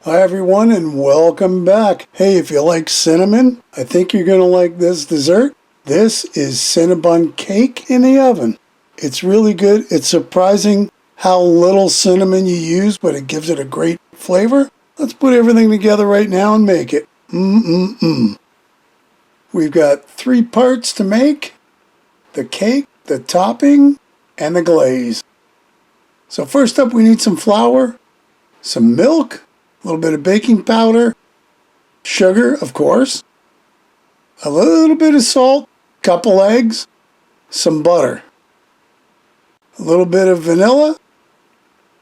Hi everyone and welcome back. Hey, if you like cinnamon, I think you're going to like this dessert. This is Cinna Bun Cake in the oven. It's really good. It's surprising how little cinnamon you use, but it gives it a great flavor. Let's put everything together right now and make it. We've got 3 parts to make: the cake, the topping, and the glaze. So first up, we need some flour, some milk, a little bit of baking powder, sugar, of course, a little bit of salt, couple eggs, some butter, a little bit of vanilla,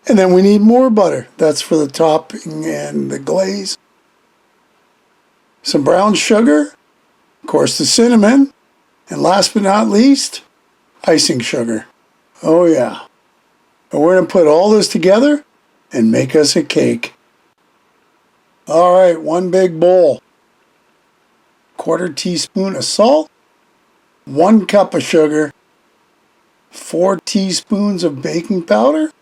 and then we need more butter. That's for the topping and the glaze. Some brown sugar, of course the cinnamon, and last but not least, icing sugar. Oh yeah. And we're going to put all this together and make us a cake. Alright, 1 big bowl. 1/4 teaspoon of salt, 1 cup of sugar, 4 teaspoons of baking powder,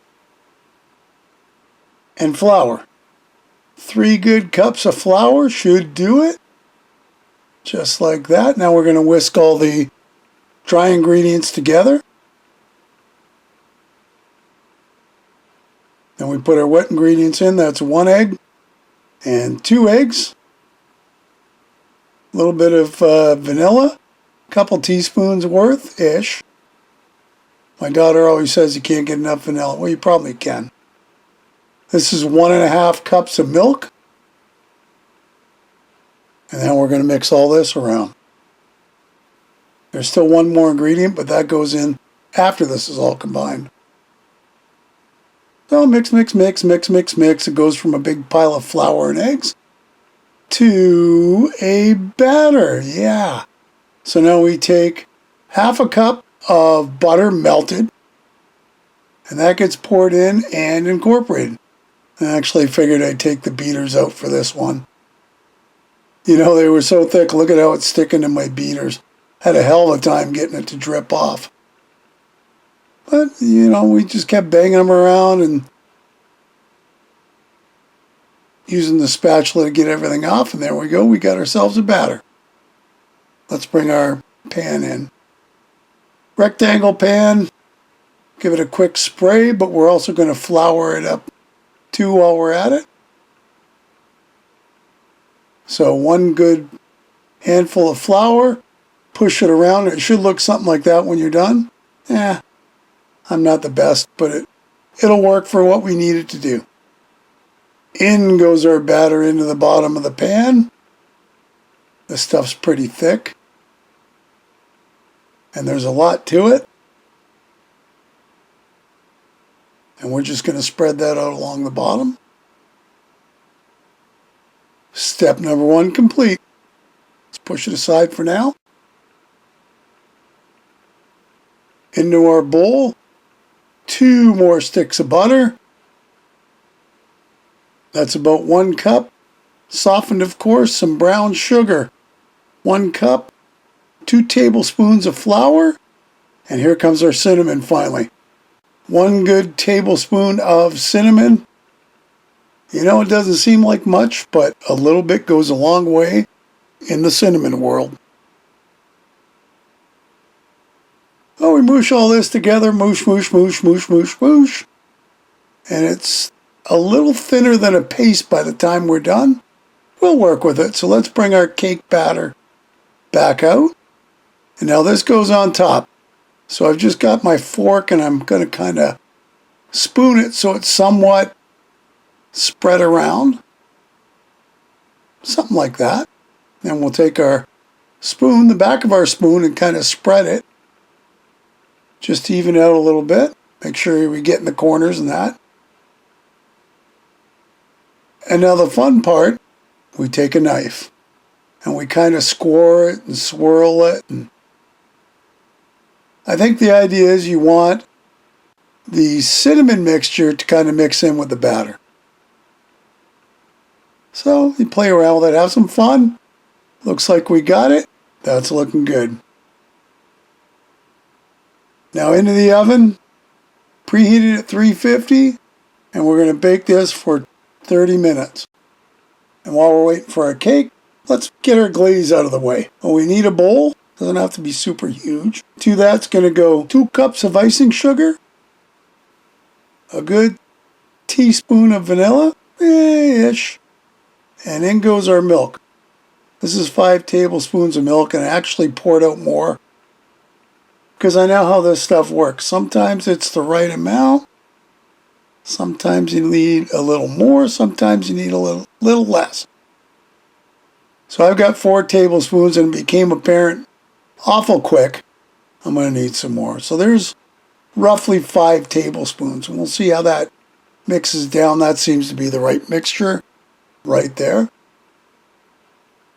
and flour. 3 good cups of flour should do it. Just like that. Now we're going to whisk all the dry ingredients together. Then we put our wet ingredients in. That's 1 egg and 2 eggs. A little bit of vanilla, a couple teaspoons worth-ish. My daughter always says you can't get enough vanilla. Well, you probably can. This is 1.5 cups of milk. And then we're going to mix all this around. There's still 1 more ingredient, but that goes in after this is all combined. So mix, mix, mix, mix, mix, mix. It goes from a big pile of flour and eggs to a batter. Yeah. So now we take 1/2 cup of butter melted, and that gets poured in and incorporated. I actually figured I'd take the beaters out for this one. You know, they were so thick. Look at how it's sticking to my beaters. Had a hell of a time getting it to drip off. But, you know, we just kept banging them around and using the spatula to get everything off. And there we go. We got ourselves a batter. Let's bring our pan in. Rectangle pan. Give it a quick spray, but we're also going to flour it up too while we're at it. So 1 good handful of flour. Push it around. It should look something like that when you're done. I'm not the best, but it'll work for what we need it to do. In goes our batter into the bottom of the pan. This stuff's pretty thick, and there's a lot to it. And we're just going to spread that out along the bottom. Step number 1 complete. Let's push it aside for now. Into our bowl, 2 more sticks of butter. That's about 1 cup. Softened, of course, some brown sugar. 1 cup. 2 tablespoons of flour. And here comes our cinnamon finally. 1 good tablespoon of cinnamon. You know, it doesn't seem like much, but a little bit goes a long way in the cinnamon world. Oh, we moosh all this together. Moosh, moosh, moosh, moosh, moosh, moosh. And it's a little thinner than a paste by the time we're done. We'll work with it. So let's bring our cake batter back out. And now this goes on top. So I've just got my fork and I'm going to kind of spoon it so it's somewhat spread around. Something like that. Then we'll take our spoon, the back of our spoon, and kind of spread it. Just to even out a little bit. Make sure we get in the corners and that. And now the fun part, we take a knife and we kind of score it and swirl it. And I think the idea is you want the cinnamon mixture to kind of mix in with the batter. So you play around with it, have some fun. Looks like we got it. That's looking good. Now into the oven, preheated at 350, and we're going to bake this for 30 minutes. And while we're waiting for our cake, let's get our glaze out of the way. Well, we need a bowl. Doesn't have to be super huge. To that's going to go 2 cups of icing sugar, a good teaspoon of vanilla, ish, and in goes our milk. This is 5 tablespoons of milk, and I actually poured out more because I know how this stuff works. Sometimes it's the right amount. Sometimes you need a little more. Sometimes you need a little less. So I've got 4 tablespoons, and it became apparent awful quick I'm going to need some more. So there's roughly 5 tablespoons, and we'll see how that mixes down. That seems to be the right mixture right there.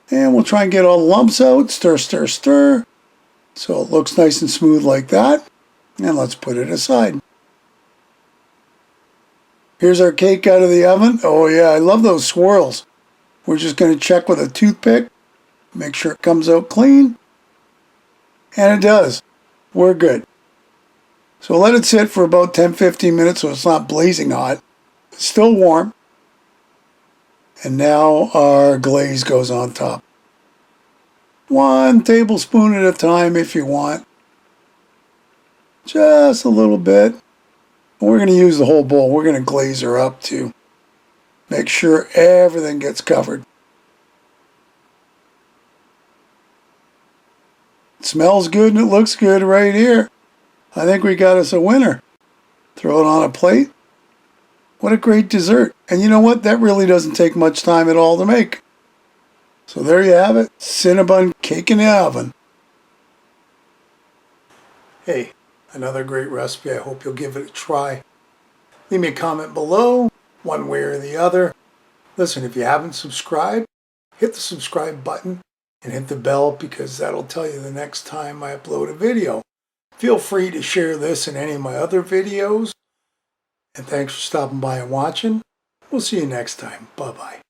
And we'll try and get all the lumps out. Stir, stir, stir. So it looks nice and smooth like that. And let's put it aside. Here's our cake out of the oven. Oh yeah, I love those swirls. We're just going to check with a toothpick. Make sure it comes out clean. And it does. We're good. So let it sit for about 10-15 minutes so it's not blazing hot. It's still warm. And now our glaze goes on top. 1 tablespoon at a time if you want. Just a little bit. And we're going to use the whole bowl. We're going to glaze her up to make sure everything gets covered. It smells good and it looks good right here. I think we got us a winner. Throw it on a plate. What a great dessert. And you know what? That really doesn't take much time at all to make. So there you have it. Cinna-bun cake in the oven. Hey, another great recipe. I hope you'll give it a try. Leave me a comment below, one way or the other. Listen, if you haven't subscribed, hit the subscribe button and hit the bell because that'll tell you the next time I upload a video. Feel free to share this and any of my other videos. And thanks for stopping by and watching. We'll see you next time. Bye-bye.